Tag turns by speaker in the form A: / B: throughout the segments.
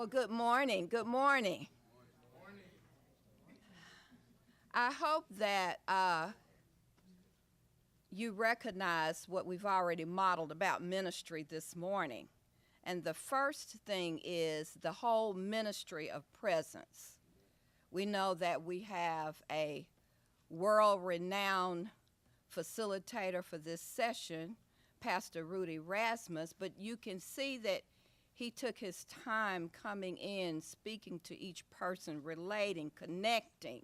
A: Well, good morning. Good morning. I hope that you recognize what we've already modeled about ministry this morning. And the first thing is the whole ministry of presence. We know that we have a world-renowned facilitator for this session, Pastor Rudy Rasmus, but you can see that he took his time coming in, speaking to each person, relating, connecting.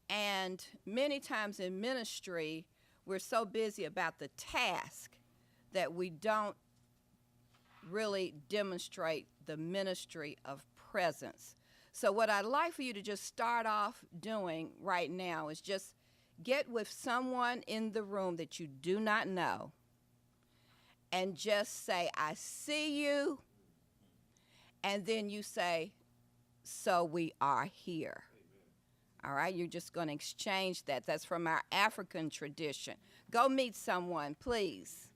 A: And many times in ministry, we're so busy about the task that we don't really demonstrate the ministry of presence. So what I'd like for you to just start off doing right now is just get with someone in the room that you do not know and just say, I see you. And then you say, so we are here. All right, you're just going to exchange that. That's from our African tradition. Go meet someone, please.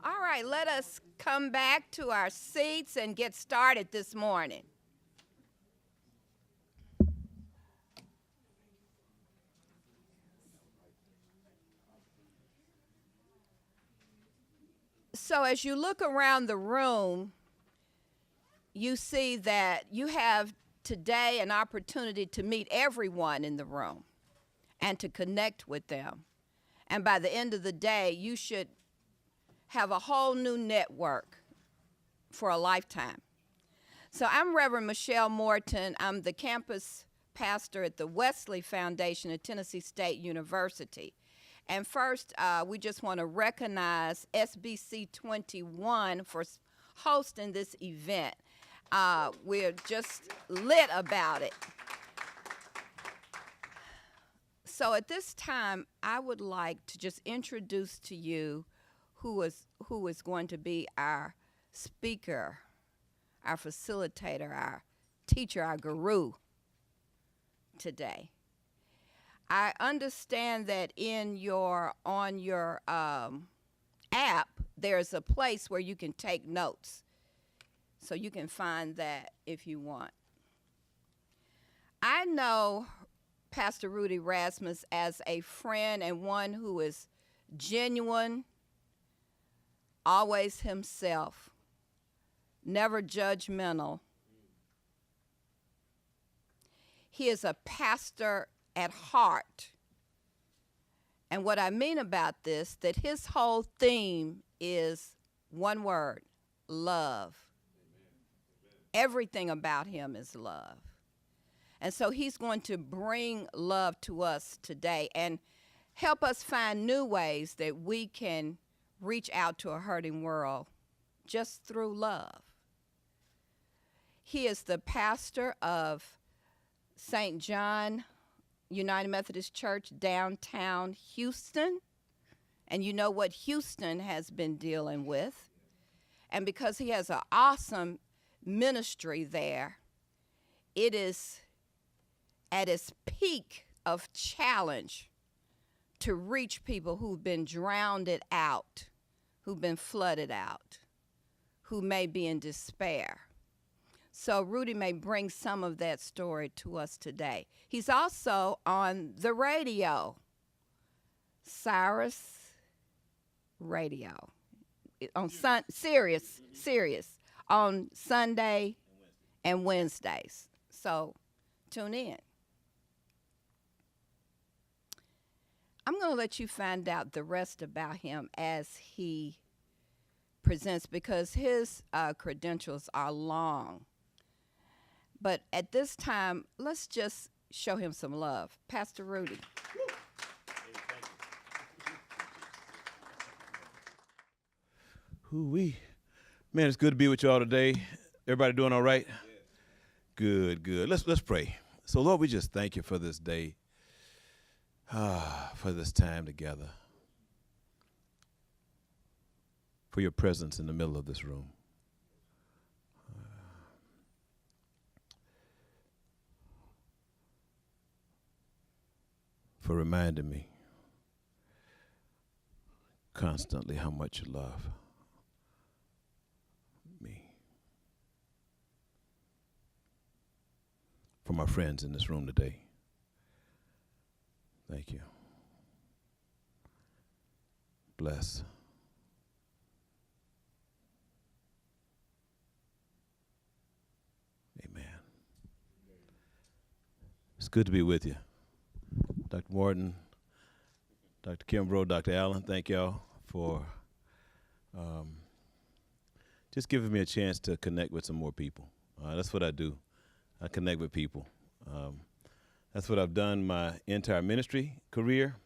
A: All right, let us come back to our seats and get started this morning. So as you look around the room, you see that you have today an opportunity to meet everyone in the room and to connect with them. And by the end of the day, you should have a whole new network for a lifetime. So I'm Reverend Michelle Morton. I'm the campus pastor at the Wesley Foundation at Tennessee State University. And first, we just want to recognize SBC 21 for hosting this event. We're just lit about it. So at this time, I would like to just introduce to you who is going to be our speaker, our facilitator, our teacher, our guru today. I understand that on your app, there's a place where you can take notes. So you can find that if you want. I know Pastor Rudy Rasmus as a friend and one who is genuine, always himself, never judgmental. He is a pastor at heart. And what I mean about this, that his whole theme is one word, love. Everything about him is love. And so he's going to bring love to us today and help us find new ways that we can reach out to a hurting world just through love. He is the pastor of St. John United Methodist Church, downtown Houston. And you know what Houston has been dealing with. And because he has an awesome ministry there, it is at its peak of challenge to reach people who've been drowned out, who've been flooded out, who may be in despair. So Rudy may bring some of that story to us today. He's also on the radio, Cyrus Radio, on Sirius, on Sunday and Wednesdays. So tune in. I'm going to let you find out the rest about him as he presents because his credentials are long. But at this time, let's just show him some love. Pastor Rudy.
B: Hoo-wee. Man, it's good to be with y'all today. Everybody doing all right? Good, good. Let's pray. So, Lord, we just thank you for this day, for this time together, for your presence in the middle of this room. For reminding me constantly how much you love me. For my friends in this room today, thank you. Bless. Amen. It's good to be with you. Dr. Morton, Dr. Kimbrough, Dr. Allen, thank y'all for just giving me a chance to connect with some more people. That's what I do. I connect with people. That's what I've done my entire ministry career.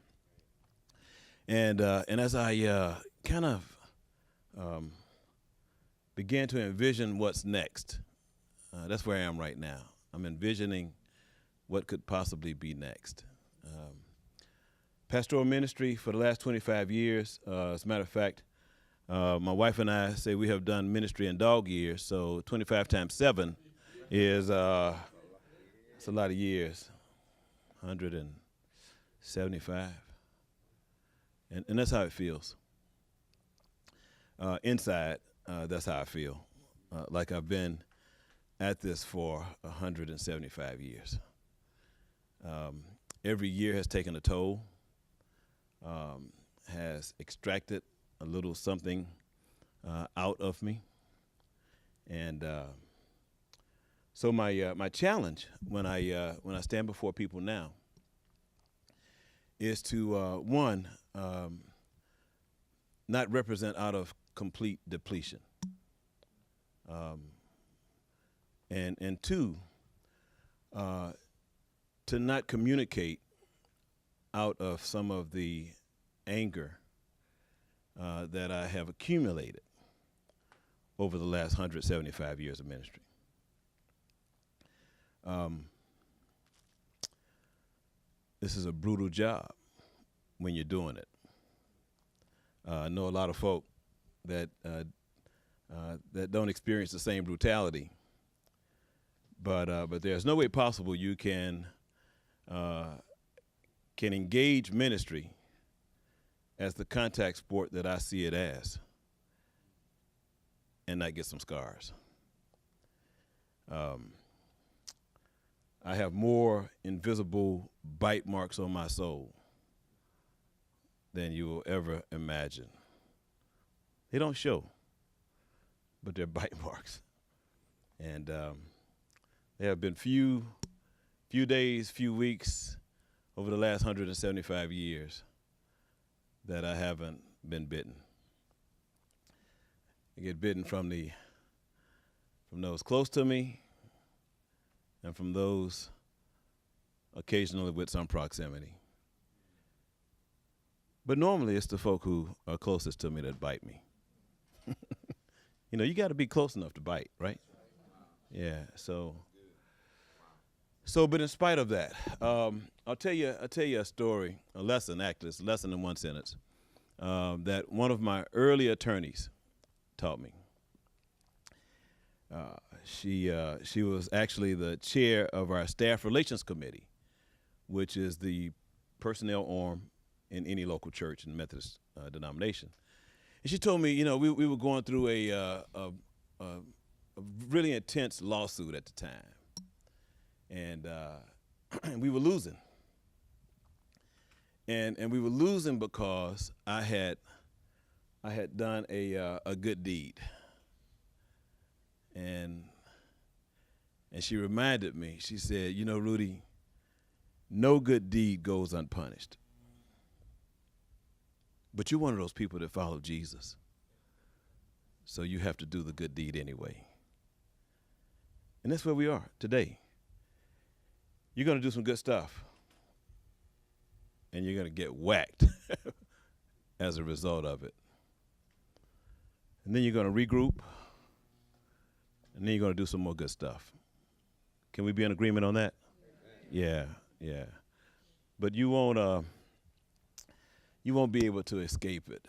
B: And as I kind of began to envision what's next, that's where I am right now. I'm envisioning what could possibly be next. Pastoral ministry for the last 25 years. As a matter of fact, my wife and I say we have done ministry in dog years, so 25 times 7 is it's a lot of years, 175. And that's how it feels. Inside, that's how I feel, like I've been at this for 175 years. Every year has taken a toll, has extracted a little something out of me. And so my challenge when I stand before people now is to, one, not represent out of complete depletion. And two, to not communicate out of some of the anger that I have accumulated over the last 175 years of ministry. This is a brutal job when you're doing it. I know a lot of folk that don't experience the same brutality, but there's no way possible you can engage ministry as the contact sport that I see it as and not get some scars. I have more invisible bite marks on my soul than you will ever imagine. They don't show, but they're bite marks. And there have been few days, few weeks over the last 175 years that I haven't been bitten. I get bitten from those close to me and from those occasionally with some proximity. But normally it's the folk who are closest to me that bite me. You know, you got to be close enough to bite, right? Yeah, but in spite of that, I'll tell you a story, a lesson in one sentence, that one of my early attorneys taught me. She was actually the chair of our staff relations committee, which is the personnel arm in any local church in the Methodist denomination. And she told me, you know, we were going through a really intense lawsuit at the time, and we were losing. And we were losing because I had done a good deed. And she reminded me, she said, you know, Rudy, no good deed goes unpunished. But you're one of those people that follow Jesus. So you have to do the good deed anyway. And that's where we are today. You're going to do some good stuff. And you're going to get whacked as a result of it. And then you're going to regroup. And then you're going to do some more good stuff. Can we be in agreement on that? Amen. Yeah. But you won't be able to escape it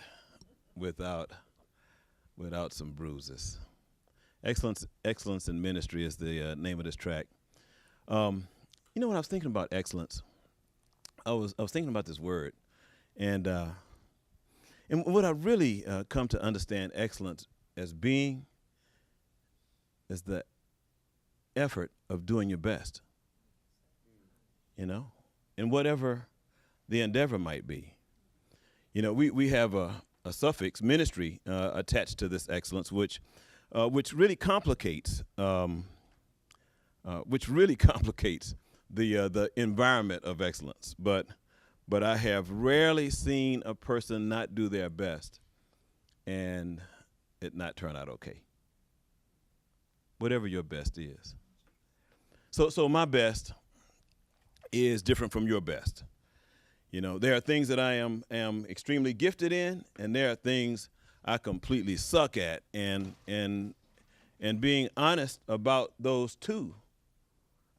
B: without without some bruises. Excellence in Ministry is the name of this track. You know, when I was thinking about excellence, I was thinking about this word, and what I really come to understand excellence as being is the effort of doing your best. You know, and whatever the endeavor might be. You know, we have a suffix ministry attached to this excellence, which really complicates the environment of excellence. But I have rarely seen a person not do their best and it not turn out okay. Whatever your best is. So my best is different from your best. You know, there are things that I am extremely gifted in, and there are things I completely suck at, and being honest about those two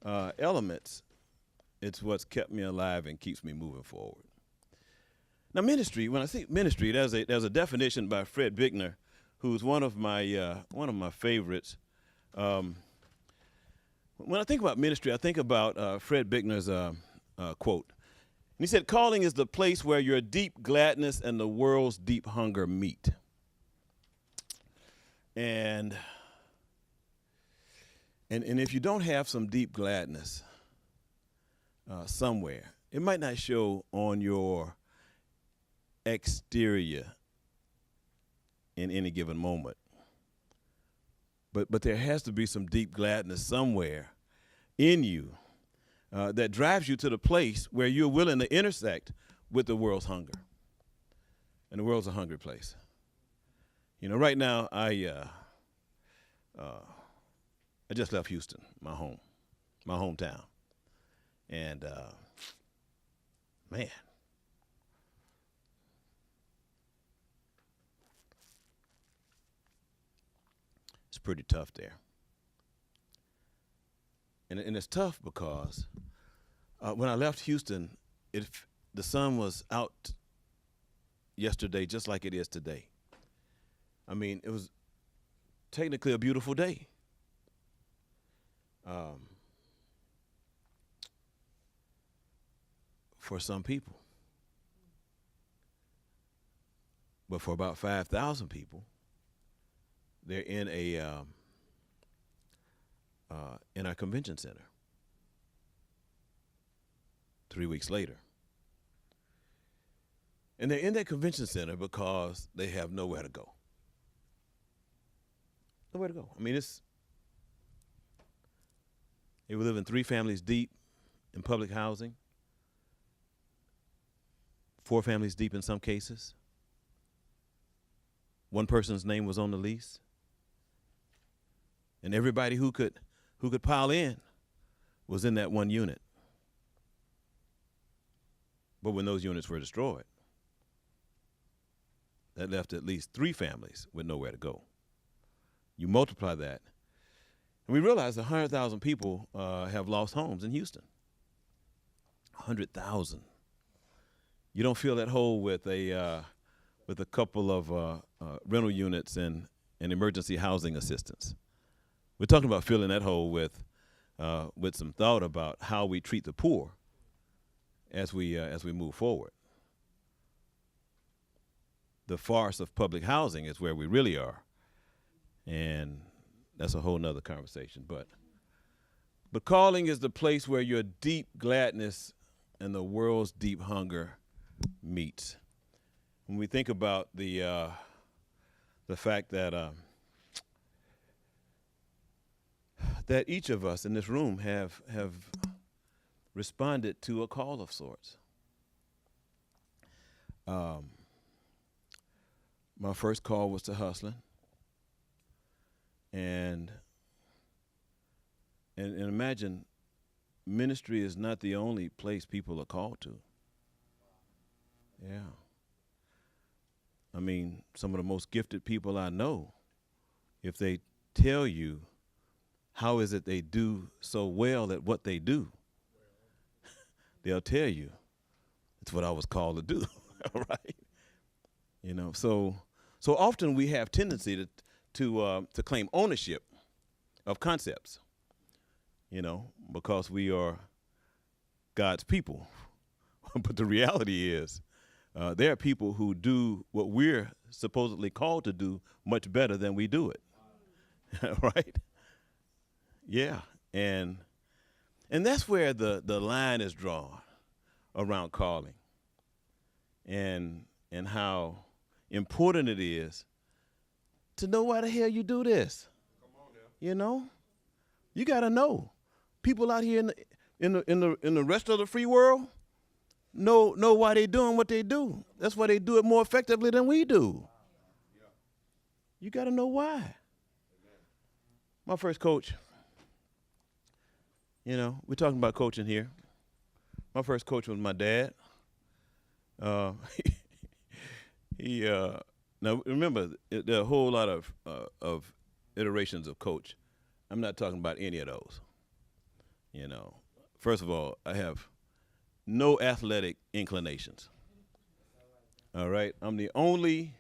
B: elements, it's what's kept me alive and keeps me moving forward. Now, ministry. When I say ministry, there's a definition by Fred Bickner, who's one of my favorites. When I think about ministry, I think about Fred Bickner's quote. And he said, "Calling is the place where your deep gladness and the world's deep hunger meet." And if you don't have some deep gladness somewhere, it might not show on your exterior in any given moment. But there has to be some deep gladness somewhere in you that drives you to the place where you're willing to intersect with the world's hunger. And the world's a hungry place. You know, right now I just left Houston, my hometown, and man, it's pretty tough there. And it's tough because when I left Houston, the sun was out yesterday just like it is today. I mean, it was technically a beautiful day. For some people. But for about 5,000 people, they're in our convention center 3 weeks later. And they're in that convention center because they have nowhere to go. Nowhere to go. I mean, they were living 3 families deep in public housing, 4 families deep in some cases. One person's name was on the lease. And everybody who could pile in was in that one unit. But when those units were destroyed, that left at least 3 families with nowhere to go. You multiply that, and we realize 100,000 people have lost homes in Houston. 100,000. You don't fill that hole with a couple of rental units and emergency housing assistance. We're talking about filling that hole with some thought about how we treat the poor as we move forward. The farce of public housing is where we really are, and that's a whole nother conversation. But calling is the place where your deep gladness and the world's deep hunger meet. When we think about the fact that each of us in this room have responded to a call of sorts. My first call was to hustling, and imagine ministry is not the only place people are called to. Yeah. I mean, some of the most gifted people I know, if they tell you how is it they do so well at what they do, they'll tell you, it's what I was called to do, right? You know, so So often we have tendency to claim ownership of concepts, because we are God's people. But the reality is, there are people who do what we're supposedly called to do much better than we do it. Right? Yeah. And that's where the line is drawn around calling, and how important it is to know why the hell you do this. Come on now. You got to know. People out here in the rest of the free world know why they doing what they do. That's why they do it more effectively than we do. You got to know why. My first coach, we're talking about coaching here. My first coach was my dad. Now remember, there are a whole lot of iterations of coach. I'm not talking about any of those. First of all, I have no athletic inclinations. All right, I'm the only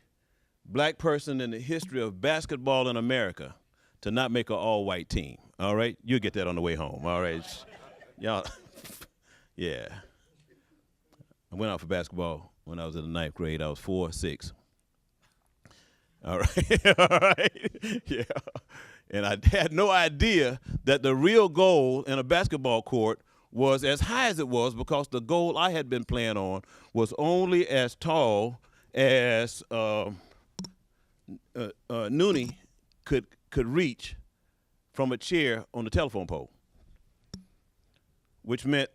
B: black person in the history of basketball in America to not make an all-white team. All right, you'll get that on the way home. All right, y'all. Yeah. I went out for basketball when I was in the 9th grade. I was 4'6". All right, all right, yeah. And I had no idea that the real goal in a basketball court was as high as it was, because the goal I had been playing on was only as tall as Noonie could reach from a chair on the telephone pole, which meant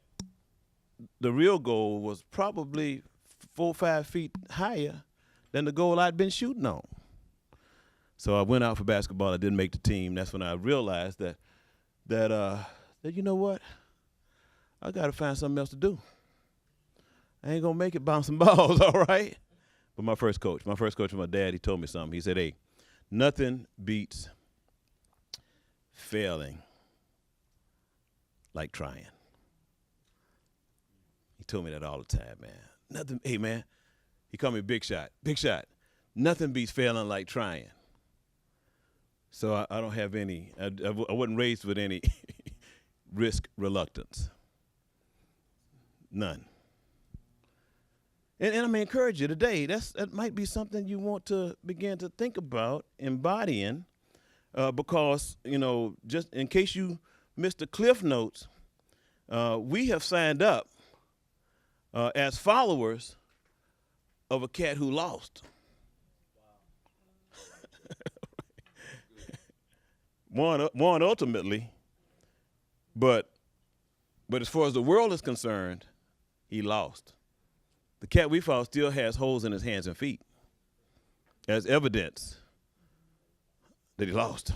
B: the real goal was probably 4 or 5 feet higher than the goal I'd been shooting on. So I went out for basketball. I didn't make the team. That's when I realized that you know what? I got to find something else to do. I ain't going to make it bouncing balls, all right? But my first coach was my dad. He told me something. He said, hey, nothing beats failing like trying. He told me that all the time, man. Hey, man, he called me Big Shot. Big Shot. Nothing beats failing like trying. So I don't have any, I wasn't raised with any risk reluctance. None. And I'm going to encourage you today, that might be something you want to begin to think about embodying, because, just in case you missed the cliff notes, we have signed up as followers of a cat who lost. One ultimately, but as far as the world is concerned, he lost. The cat we found still has holes in his hands and feet as evidence that he lost.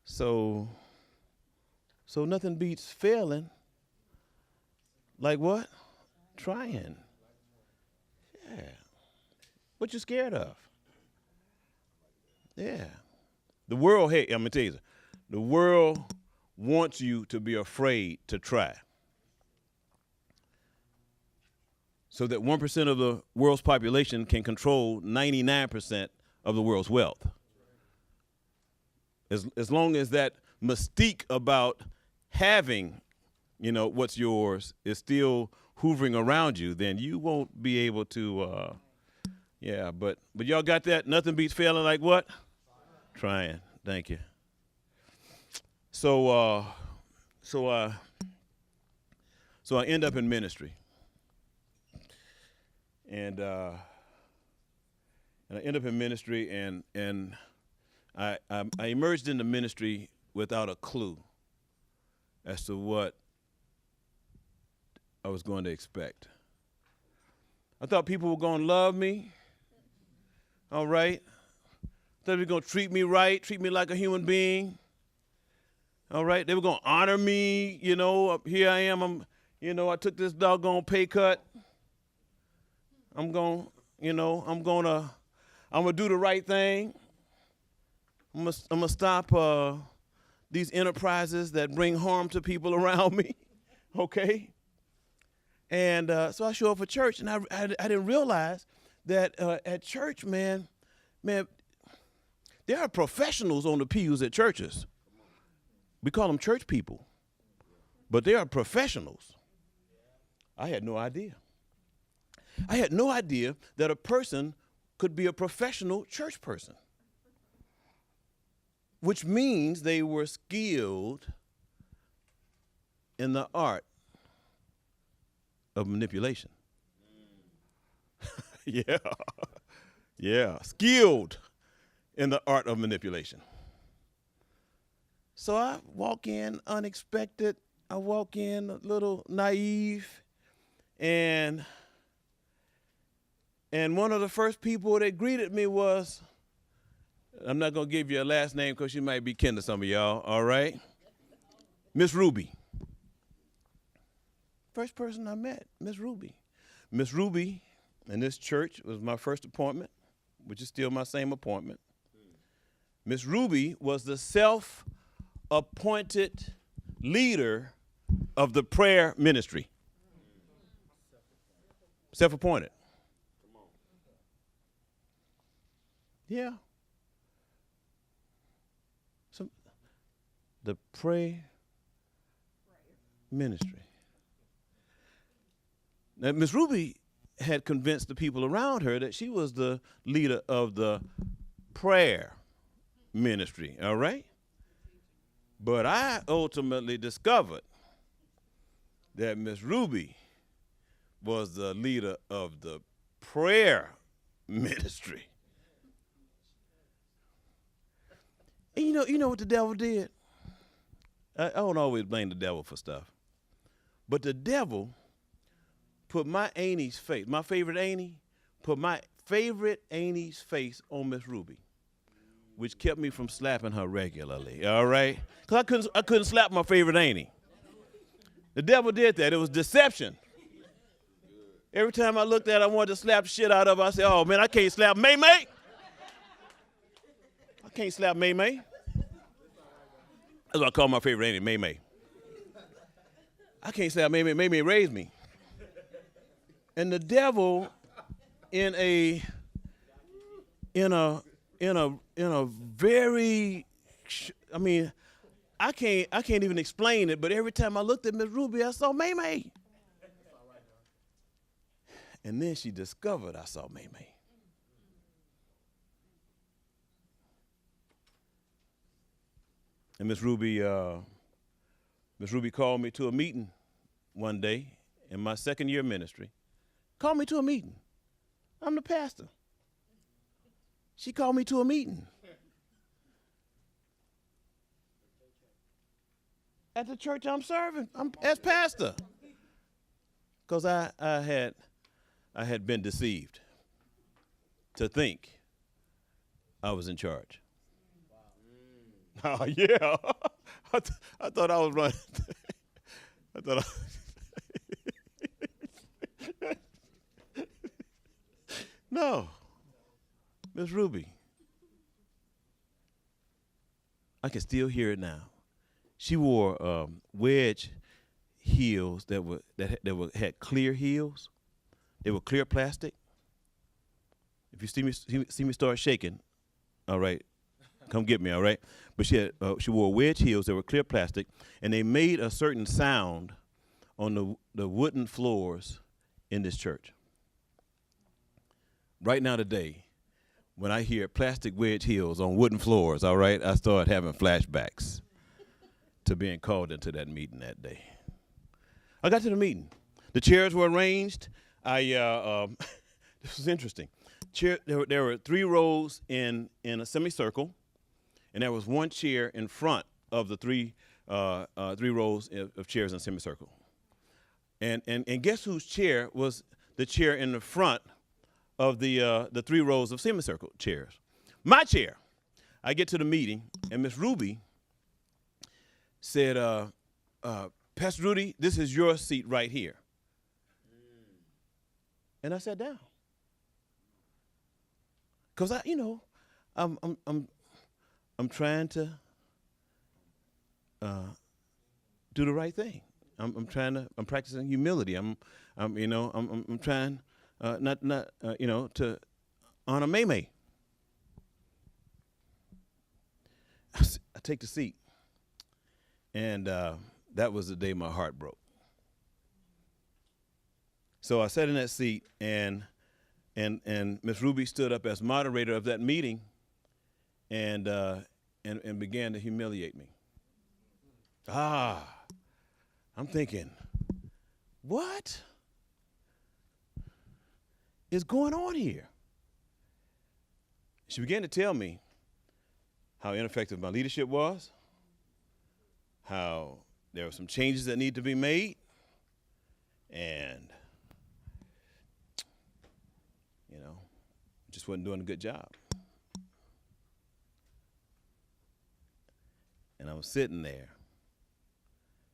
B: So nothing beats failing like what? Trying. Yeah. What you scared of? Yeah. The world, hey, I'm going to tell you, the world wants you to be afraid to try. So that 1% of the world's population can control 99% of the world's wealth. As long as that mystique about having, what's yours is still hoovering around you, then you won't be able to, but y'all got that? Nothing beats failing like what? Trying. Thank you. So I end up in ministry. And I end up in ministry, and I emerged into ministry without a clue as to what I was going to expect. I thought people were going to love me, all right? I thought they were going to treat me right, treat me like a human being, all right? They were going to honor me, here I am, I took this doggone pay cut. I'm going to do the right thing. I'm going to stop these enterprises that bring harm to people around me, okay? And so I show up for church, and I didn't realize that at church, man, there are professionals on the pews at churches. We call them church people, but they are professionals. I had no idea. I had no idea that a person could be a professional church person, which means they were skilled in the art of manipulation. Yeah, skilled in the art of manipulation. So I walk in unexpected. I walk in a little naive, and one of the first people that greeted me was, I'm not going to give you a last name because she might be kin to some of y'all, all right? Miss Ruby. First person I met, Miss Ruby. Miss Ruby in this church was my first appointment, which is still my same appointment. Miss Ruby was the self-appointed leader of the prayer ministry. Self-appointed. Yeah. The prayer ministry. Now, Miss Ruby had convinced the people around her that she was the leader of the prayer ministry, all right? But I ultimately discovered that Miss Ruby was the leader of the prayer ministry. And you know what the devil did? I don't always blame the devil for stuff. But the devil put my Amy's face, my favorite Amy, put my favorite Amy's face on Miss Ruby, which kept me from slapping her regularly, all right? Because I couldn't slap my favorite Amy. The devil did that. It was deception. Every time I looked at her, I wanted to slap shit out of her. I said, oh, man, I can't slap May May. I can't slap May May. That's what I call my favorite Amy, May May. I can't slap May May. May May raised me. And the devil in a very, I mean, I can't even explain it, but every time I looked at Miss Ruby, I saw May May. And then she discovered I saw May May. And Miss Ruby called me to a meeting one day in my second year ministry. Called me to a meeting. I'm the pastor. She called me to a meeting. At the church I'm serving, I'm as pastor. Because I had been deceived to think I was in charge. Wow. Oh, yeah. I thought I was running. I thought No. Miss Ruby. I can still hear it now. She wore wedge heels that had clear heels. They were clear plastic. If you see me start shaking, all right, come get me, all right? But she wore wedge heels that were clear plastic, and they made a certain sound on the wooden floors in this church. Right now today, when I hear plastic wedge heels on wooden floors, all right, I start having flashbacks to being called into that meeting that day. I got to the meeting. The chairs were arranged. This was interesting. There were 3 rows in a semicircle, and there was 1 chair in front of the three rows of chairs in a semicircle. And guess whose chair was the chair in the front of the 3 rows of semicircle chairs? My chair. I get to the meeting, and Miss Ruby said, Pastor Rudy, this is your seat right here. And I sat down. Because I'm trying to do the right thing. I'm practicing humility. I'm trying to honor May May. I take the seat, and that was the day my heart broke. So I sat in that seat, and Miss Ruby stood up as moderator of that meeting, and began to humiliate me. I'm thinking, what is going on here? She began to tell me how ineffective my leadership was, how there were some changes that need to be made, and just wasn't doing a good job. And I was sitting there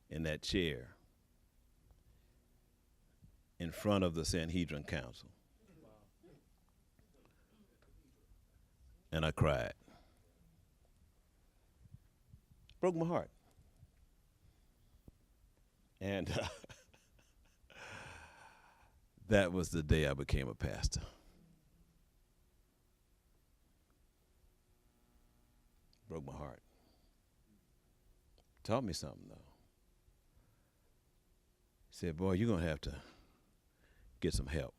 B: in that chair in front of the Sanhedrin Council. And I cried. Broke my heart. And that was the day I became a pastor. Broke my heart. Taught me something, though. He said, boy, you're going to have to get some help.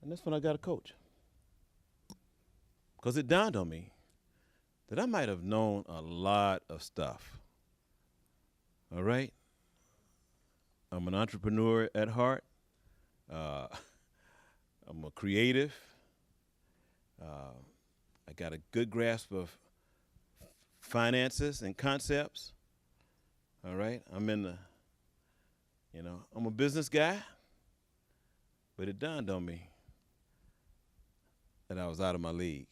B: And that's when I got a coach. Because it dawned on me that I might have known a lot of stuff. All right? I'm an entrepreneur at heart. I'm a creative. I got a good grasp of finances and concepts. All right? I'm a business guy. But it dawned on me that I was out of my league.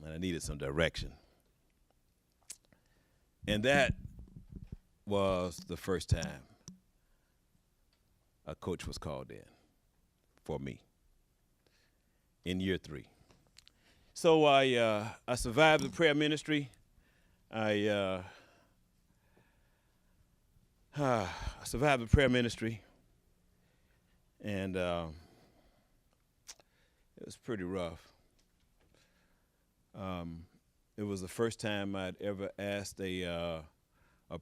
B: And I needed some direction. And that was the first time a coach was called in for me in year 3. So I survived the prayer ministry. I survived the prayer ministry, and it was pretty rough. It was the first time I'd ever asked a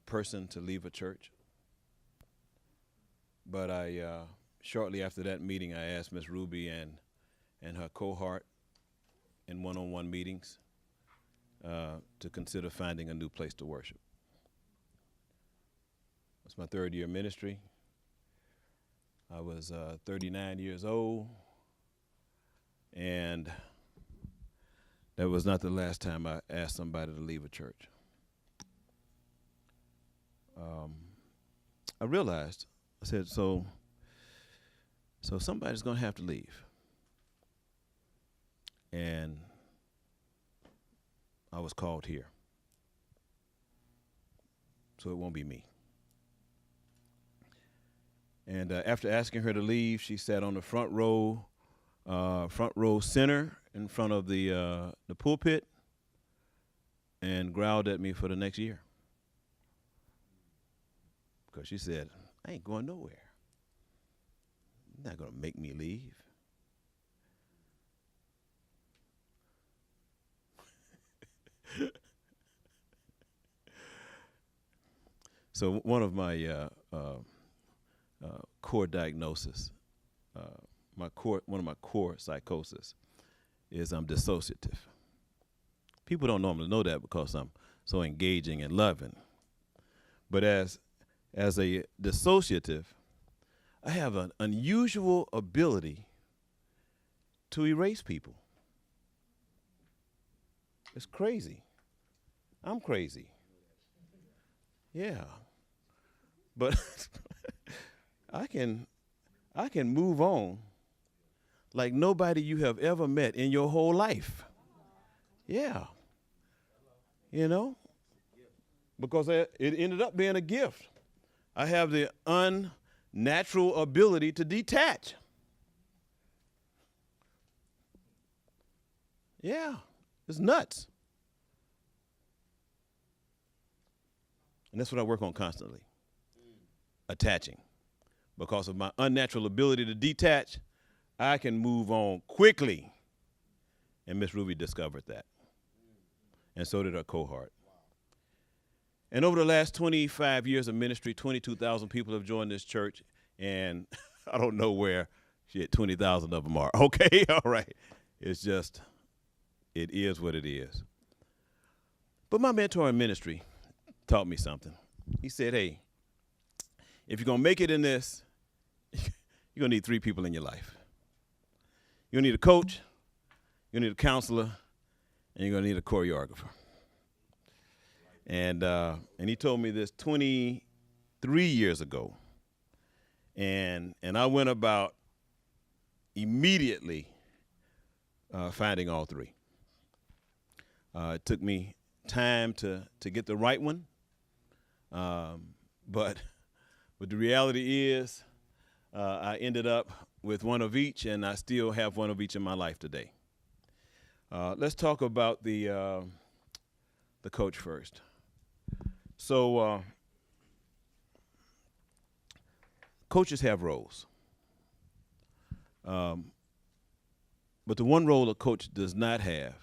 B: person to leave a church. But shortly after that meeting, I asked Miss Ruby and her cohort in one-on-one meetings to consider finding a new place to worship. It's my 3rd year ministry. I was 39 years old, and that was not the last time I asked somebody to leave a church. I realized, I said, so somebody's going to have to leave. And I was called here. So it won't be me. And after asking her to leave, she sat on the front row center in front of the pulpit and growled at me for the next year. Because she said, I ain't going nowhere. You're not going to make me leave. So one of my core diagnosis, one of my core psychosis is I'm dissociative. People don't normally know that because I'm so engaging and loving. But as a dissociative, I have an unusual ability to erase people. It's crazy. I'm crazy. Yeah. But I can move on like nobody you have ever met in your whole life. Yeah. Because it ended up being a gift. I have the unnatural ability to detach. Yeah, it's nuts. And that's what I work on constantly. attaching. Because of my unnatural ability to detach, I can move on quickly. And Miss Ruby discovered that. And so did her cohort. And over the last 25 years of ministry, 22,000 people have joined this church. And I don't know where 20,000 of them are. Okay, all right. It's just, it is what it is. But my mentor in ministry taught me something. He said, hey, if you're going to make it in this, you're going to need 3 people in your life. You're going to need a coach, you're going to need a counselor, and you're going to need a choreographer. And he told me this 23 years ago. And I went about immediately finding all 3. It took me time to get the right one. But the reality is I ended up with one of each, and I still have one of each in my life today. Let's talk about the coach first. So coaches have roles. But the one role a coach does not have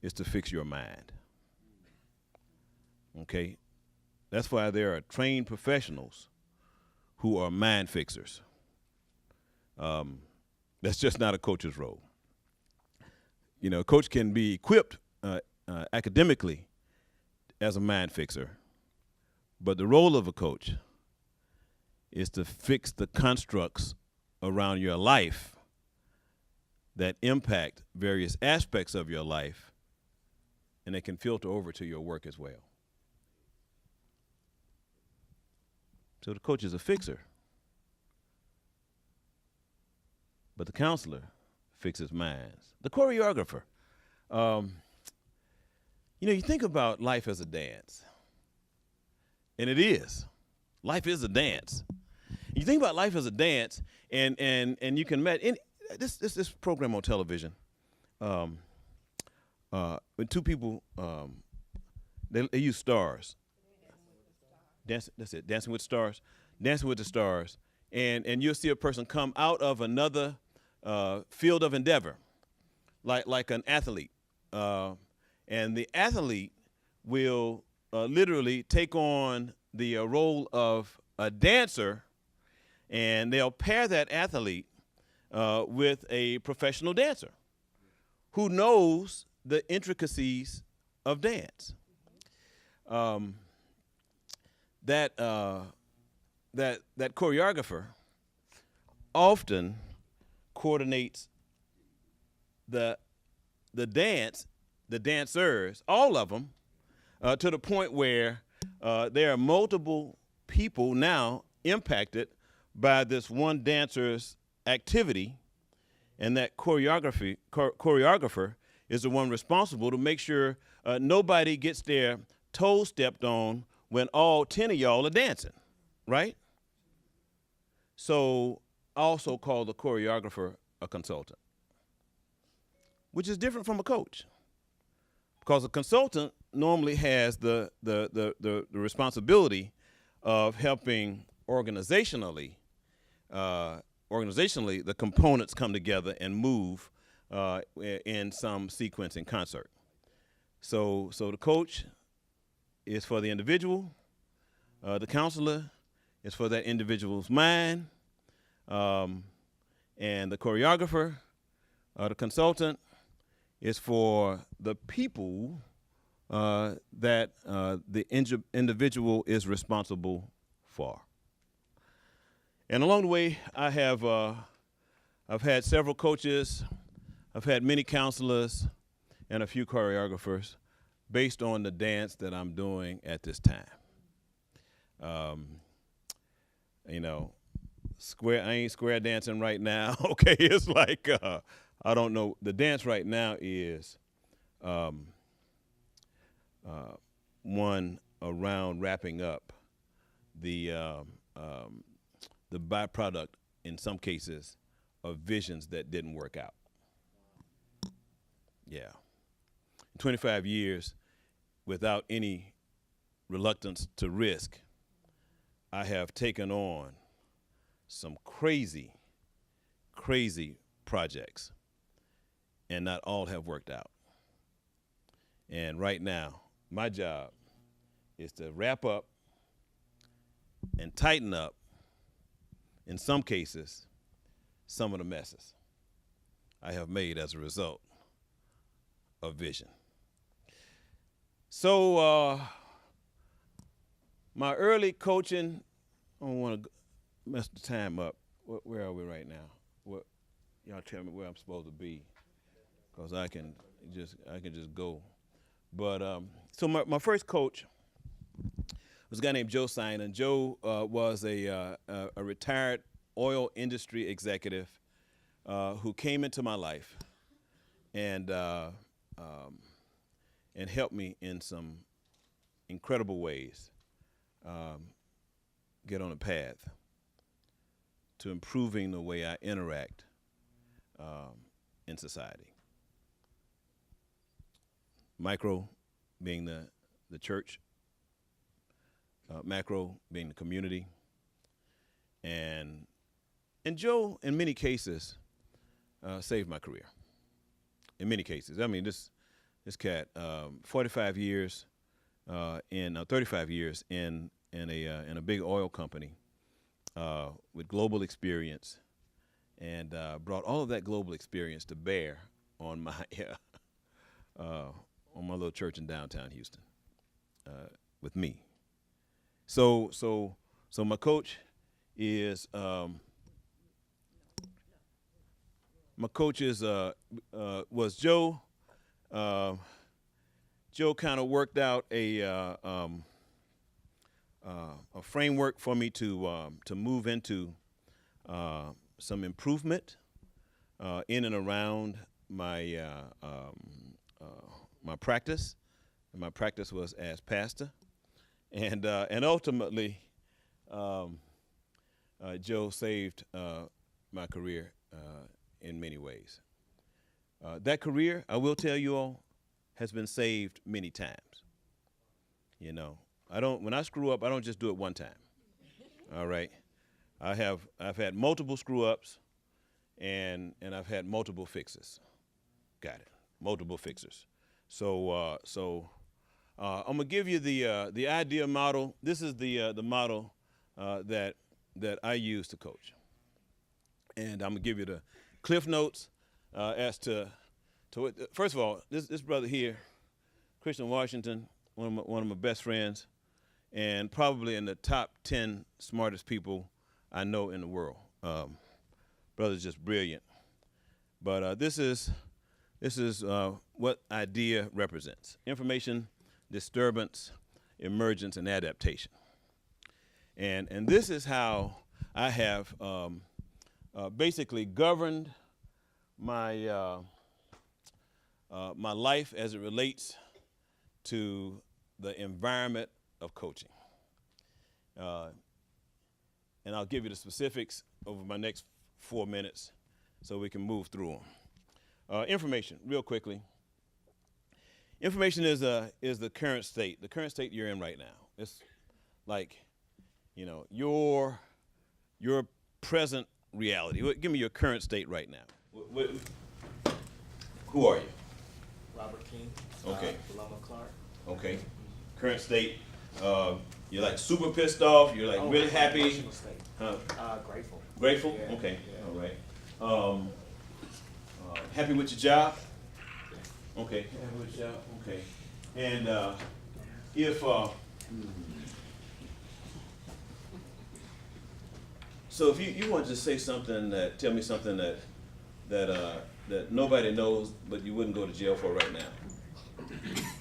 B: is to fix your mind. Okay? That's why there are trained professionals who are mind fixers. That's just not a coach's role. You know, a coach can be equipped academically as a mind fixer, but the role of a coach is to fix the constructs around your life that impact various aspects of your life, and they can filter over to your work as well. So the coach is a fixer, but the counselor fixes minds. The choreographer, you think about life as a dance, and it is. Life is a dance. You think about life as a dance, and you can imagine this program on television. When 2 people they use stars. Dancing with Stars. Dancing with the Stars, and you'll see a person come out of another field of endeavor, like an athlete, and the athlete will literally take on the role of a dancer, and they'll pair that athlete with a professional dancer who knows the intricacies of dance. That choreographer often coordinates the dancers, all of them, to the point where there are multiple people now impacted by this one dancer's activity, and that choreographer is the one responsible to make sure nobody gets their toes stepped on when all 10 of y'all are dancing, right? So I also call the choreographer a consultant, which is different from a coach, because a consultant normally has the responsibility of helping organizationally the components come together and move in some sequence in concert. So the coach is for the individual, the counselor is for that individual's mind, and the choreographer, the consultant, is for the people that the individual is responsible for. And along the way, I've had several coaches, I've had many counselors, and a few choreographers based on the dance that I'm doing at this time. I ain't square dancing right now. Okay, it's like I don't know. The dance right now is one around wrapping up the byproduct, in some cases, of visions that didn't work out. Yeah. 25 years without any reluctance to risk, I have taken on some crazy projects, and not all have worked out. And right now, my job is to wrap up and tighten up, in some cases, some of the messes I have made as a result of vision. So my early coaching, I don't want to mess the time up. Where are we right now? Y'all tell me where I'm supposed to be, because I can just go. But so my first coach was a guy named Joe Simon. Joe was a retired oil industry executive who came into my life and helped me in some incredible ways get on a path to improving the way I interact in society. Micro being the church, macro being the community, and Joe, in many cases, saved my career. In many cases, I mean, this cat, 45 years 35 years in a big oil company with global experience, and brought all of that global experience to bear on my little church in downtown Houston with me. So my coach is was Joe. Joe kind of worked out a framework for me to move into some improvement in and around my my practice. And my practice was as pastor, and ultimately, Joe saved my career in many ways. That career, I will tell you all, has been saved many times. You know, when I screw up, I don't just do it one time. All right, I've had multiple screw ups, and I've had multiple fixes. Got it, multiple fixers. So I'm gonna give you the idea model. This is the model that I use to coach, and I'm gonna give you the cliff notes as to what. First of all, this brother here, Christian Washington, one of my best friends, and probably in the top 10 smartest people I know in the world. Brother's just brilliant. But this is what IDEA represents: information, disturbance, emergence, and adaptation. And this is how I have basically governed my my life as it relates to the environment of coaching. And I'll give you the specifics over my next 4 minutes so we can move through them. Information, real quickly. Information is the current state you're in right now. It's like, you know, your present reality. Give me your current state right now. Who are you?
C: Robert King.
B: Okay.
C: Lama Clark.
B: Okay. Current state. You're like super pissed off. You're like really happy.
C: Emotional state.
B: Huh?
C: Grateful.
B: Grateful.
C: Yeah.
B: Okay.
C: Yeah.
B: All right. Happy with your job. Okay. Happy with your job. Okay. And if so, if you want to just say something tell me something that nobody knows, but you wouldn't go to jail for right now,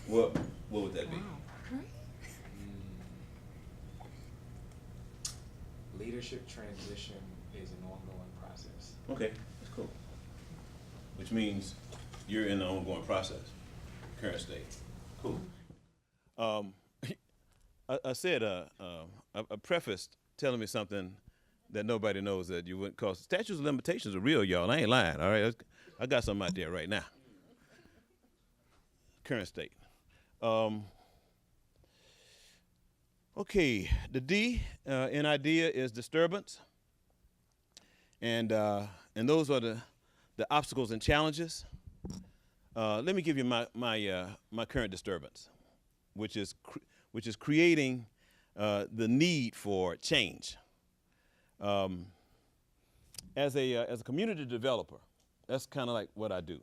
B: what would that be?
C: Leadership transition is an ongoing process.
B: Okay, that's cool. Which means you're in the ongoing process, current state. Cool. I said I prefaced telling me something that nobody knows that you wouldn't cause. Statutes of limitations are real, y'all. I ain't lying. All right, I got something out there right now. Current state. Okay, the D in idea is disturbance, and those are the obstacles and challenges. Let me give you my current disturbance, which is creating the need for change. As a community developer, that's kind of like what I do.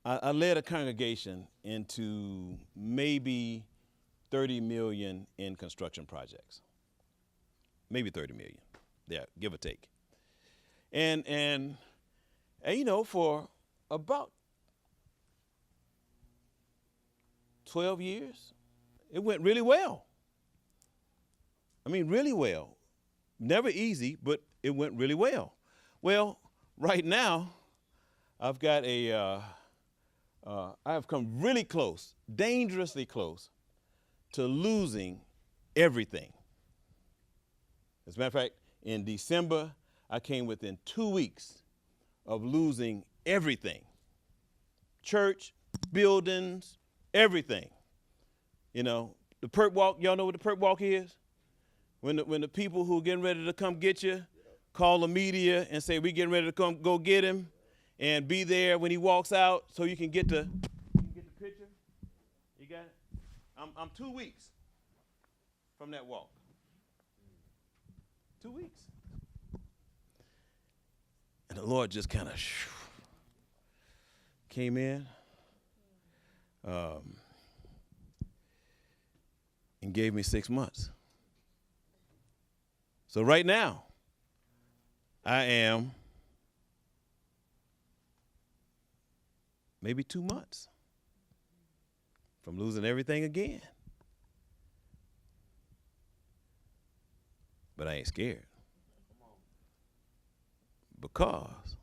B: I led a congregation into maybe 30 million in construction projects. Maybe 30 million, yeah, give or take. And you know, for about 12 years, it went really well. I mean, really well. Never easy, but it went really well. Well, right now, I've got I have come really close, dangerously close, to losing everything. As a matter of fact, in December, I came within 2 weeks of losing everything. Church, buildings, everything. You know, the perp walk, y'all know what the perp walk is? When the people who are getting ready to come get you call the media and say, we getting ready to come go get him, and be there when he walks out so you can get the picture. You got it? I'm 2 weeks from that walk. 2 weeks. And the Lord just kind of came in and gave me 6 months. So right now, I am maybe 2 months from losing everything again. But I ain't scared. Because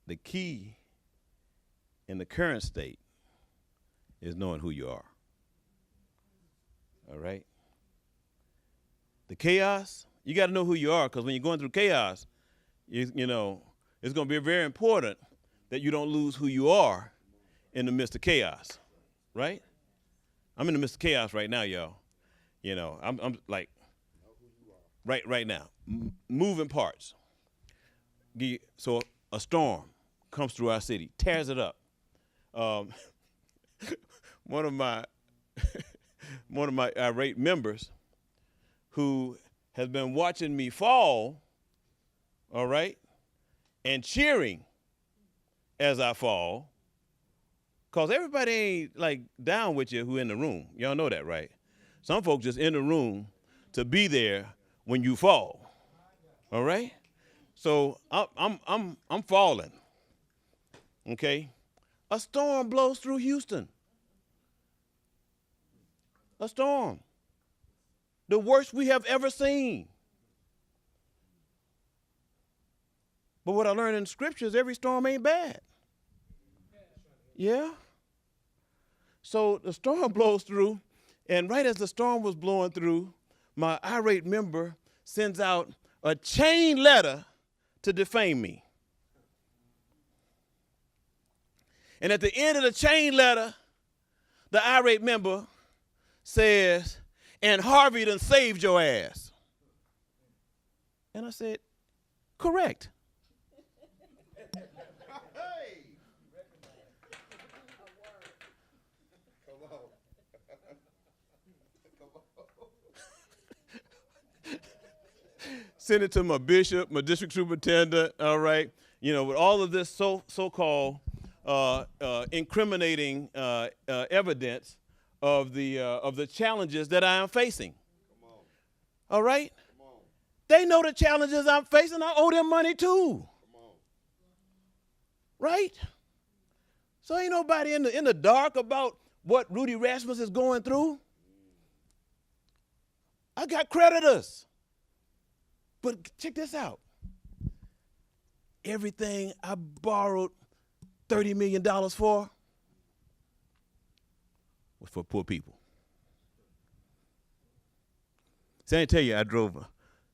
B: the key in the current state is knowing who you are. All right? The chaos, you got to know who you are, because when you're going through chaos, you know, it's going to be very important that you don't lose who you are in the midst of chaos, right? I'm in the midst of chaos right now, y'all. You know, I'm like, right now, moving parts. So a storm comes through our city, tears it up. One of my irate members, who has been watching me fall, all right, and cheering as I fall, because everybody ain't like down with you who in the room. Y'all know that, right? Some folks just in the room to be there when you fall. All right? So I'm falling. Okay? A storm blows through Houston. A storm. The worst we have ever seen. But what I learned in scripture is every storm ain't bad. Yeah? So the storm blows through, and right as the storm was blowing through, my irate member sends out a chain letter to defame me. And at the end of the chain letter, the irate member says, and Harvey done saved your ass. And I said, correct. Send it to my bishop, my district superintendent, all right? You know, with all of this so-called incriminating evidence of the challenges that I am facing. All right? They know the challenges I'm facing. I owe them money too. Right? So ain't nobody in the dark about what Rudy Rasmus is going through. I got creditors. But check this out. Everything I borrowed $30 million for was for poor people. See, I didn't tell you I drove a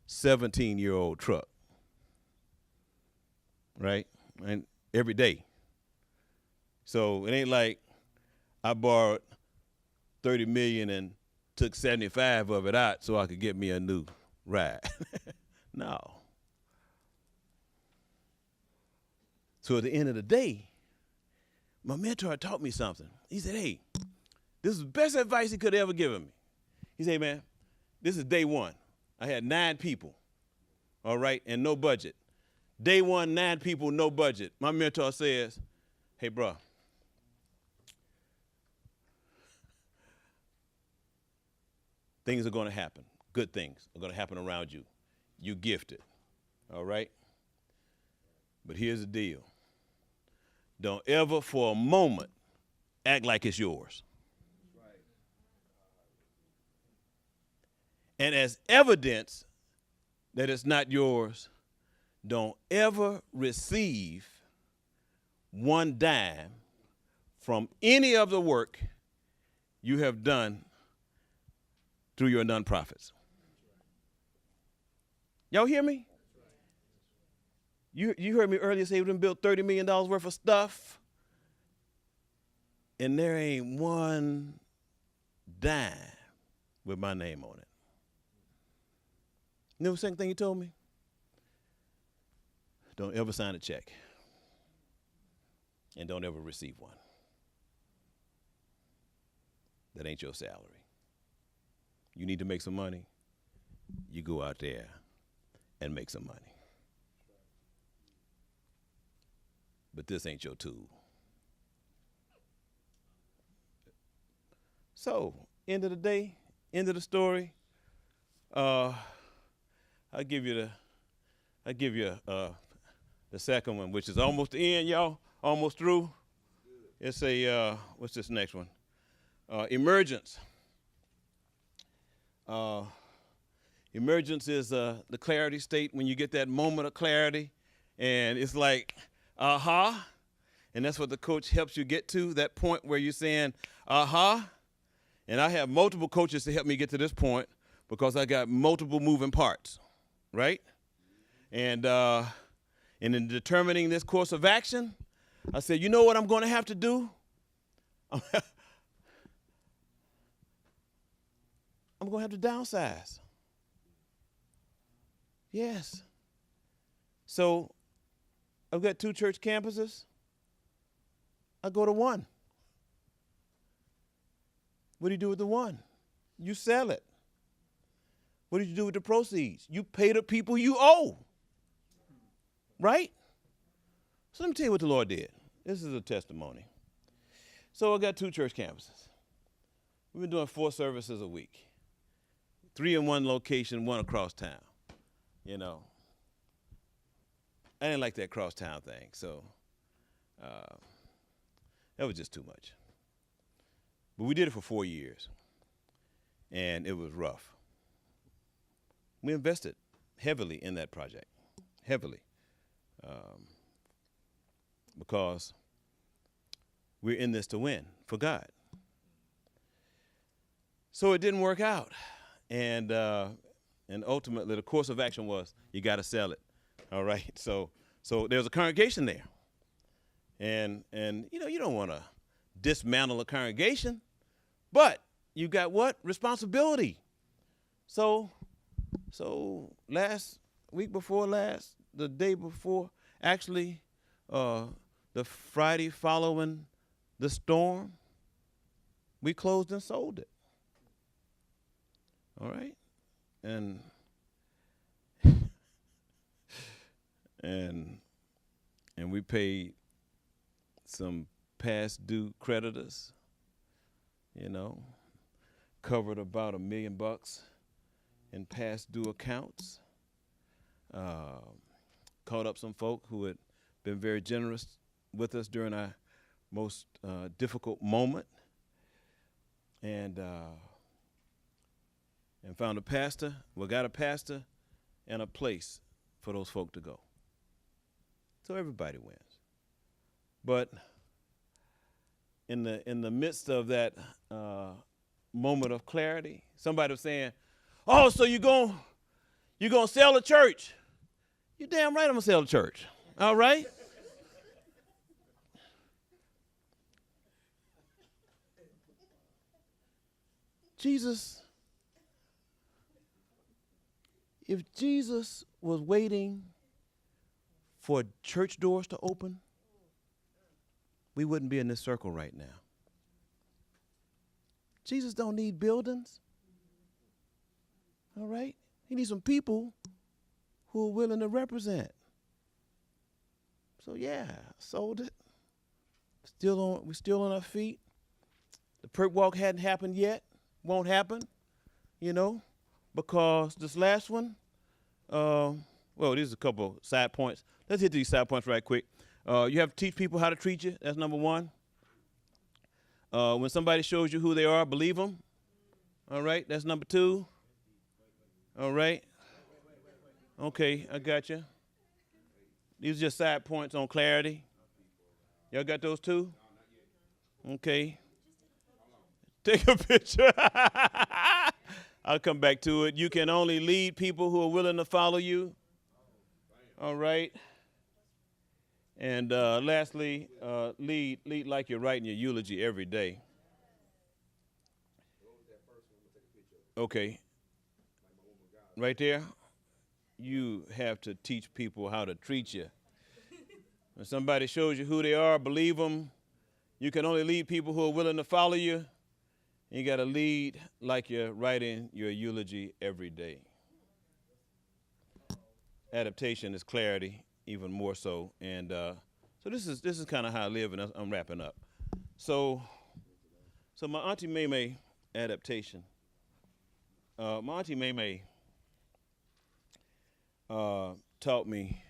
B: 17-year-old truck, right? And every day. So it ain't like I borrowed $30 million and took 75 of it out so I could get me a new ride. No. So at the end of the day, my mentor taught me something. He said, hey, this is the best advice he could have ever given me. He said, man, this is day one. I had 9 people, all right, and no budget. Day one, 9 people, no budget. My mentor says, hey, bro, things are going to happen. Good things are going to happen around you. You gifted, all right? But here's the deal. Don't ever for a moment act like it's yours. And as evidence that it's not yours, don't ever receive one dime from any of the work you have done through your nonprofits. Y'all hear me? You heard me earlier say we done built $30 million worth of stuff, and there ain't one dime with my name on it. You know the second thing he told me? Don't ever sign a check, and don't ever receive one. That ain't your salary. You need to make some money, you go out there and make some money. But this ain't your tool. So, end of the day, end of the story. I'll give you the second one, which is almost the end, y'all. Almost through. It's a what's this next one? Emergence. Emergence is the clarity state when you get that moment of clarity, and it's like, aha, and that's what the coach helps you get to, that point where you're saying, aha, and I have multiple coaches to help me get to this point because I got multiple moving parts, right? And in determining this course of action, I said, you know what I'm going to have to do? I'm going to have to downsize. Yes. So I've got 2 church campuses. I go to one. What do you do with the one? You sell it. What did you do with the proceeds? You pay the people you owe. Right? So let me tell you what the Lord did. This is a testimony. So I got 2 church campuses. We've been doing 4 services a week. 3 in one location, 1 across town. You know, I didn't like that cross-town thing, so that was just too much. But we did it for 4 years, and it was rough. We invested heavily in that project, heavily, because we're in this to win for God. So it didn't work out, and ultimately the course of action was you got to sell it. All right, so there's a congregation there, and you know you don't want to dismantle a congregation, but you got what? Responsibility. So last week before last, the day before, actually, the Friday following the storm, we closed and sold it. All right, and we paid some past due creditors, you know, covered about $1 million in past due accounts, caught up some folk who had been very generous with us during our most difficult moment, and found a pastor. We got a pastor and a place for those folk to go. So everybody wins. But in the midst of that moment of clarity, somebody was saying, "Oh, so you gonna sell the church?" You damn right I'm gonna sell the church. All right? Jesus was waiting for church doors to open, we wouldn't be in this circle right now. Jesus don't need buildings. All right? He needs some people who are willing to represent. So yeah, sold it. We're still on our feet. The perk walk hadn't happened yet. Won't happen, because this last one, these are a couple side points. Let's hit these side points right quick. You have to teach people how to treat you. That's number one. When somebody shows you who they are, believe them. All right, that's number two. All right. Okay, I got you. These are just side points on clarity. Y'all got those too? Okay. Take a picture. I'll come back to it. You can only lead people who are willing to follow you. All right. And lastly, lead like you're writing your eulogy every day. Okay. Right there. You have to teach people how to treat you. When somebody shows you who they are, believe them. You can only lead people who are willing to follow you. You got to lead like you're writing your eulogy every day. Adaptation is clarity, even more so. And so this is kind of how I live, and I'm wrapping up. So my Auntie May adaptation. My Auntie May taught me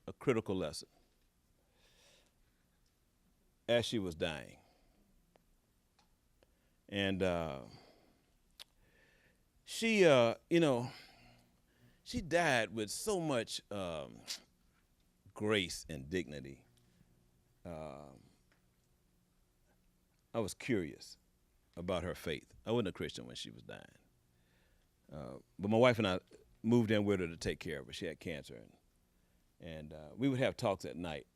B: a critical lesson as she was dying. And she died with so much grace and dignity. I was curious about her faith. I wasn't a Christian when she was dying. But my wife and I moved in with her to take care of her. She had cancer. And we would have talks at night.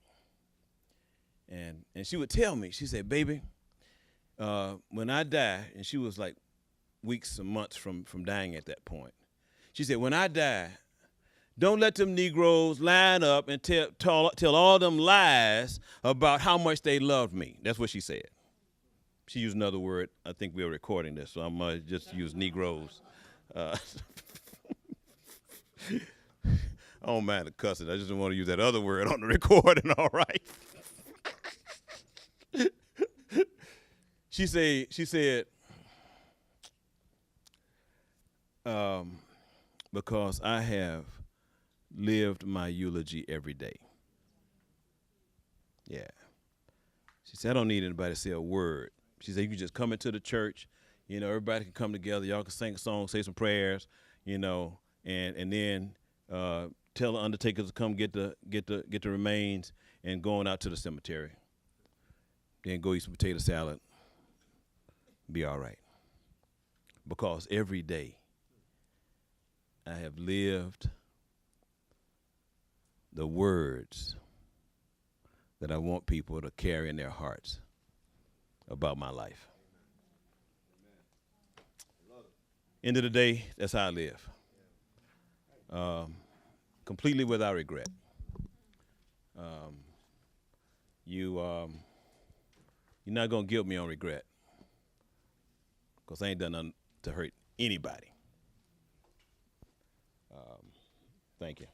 B: And she would tell me, she said, baby, when I die, and she was like weeks and months from dying at that point. She said, when I die, don't let them Negroes line up and tell all them lies about how much they loved me. That's what she said. She used another word. I think we were recording this, so I'm going to just use Negroes. I don't mind the cussing. I just don't want to use that other word on the recording, all right? She said, because I have lived my eulogy every day. Yeah. She said, I don't need anybody to say a word. She said, you can just come into the church, everybody can come together, y'all can sing a song, say some prayers, and then tell the undertakers to come get the remains and going out to the cemetery. Then go eat some potato salad. Be all right. Because every day I have lived the words that I want people to carry in their hearts about my life. End of the day, that's how I live. Completely without regret. You're not going to guilt me on regret, because I ain't done nothing to hurt anybody. Thank you.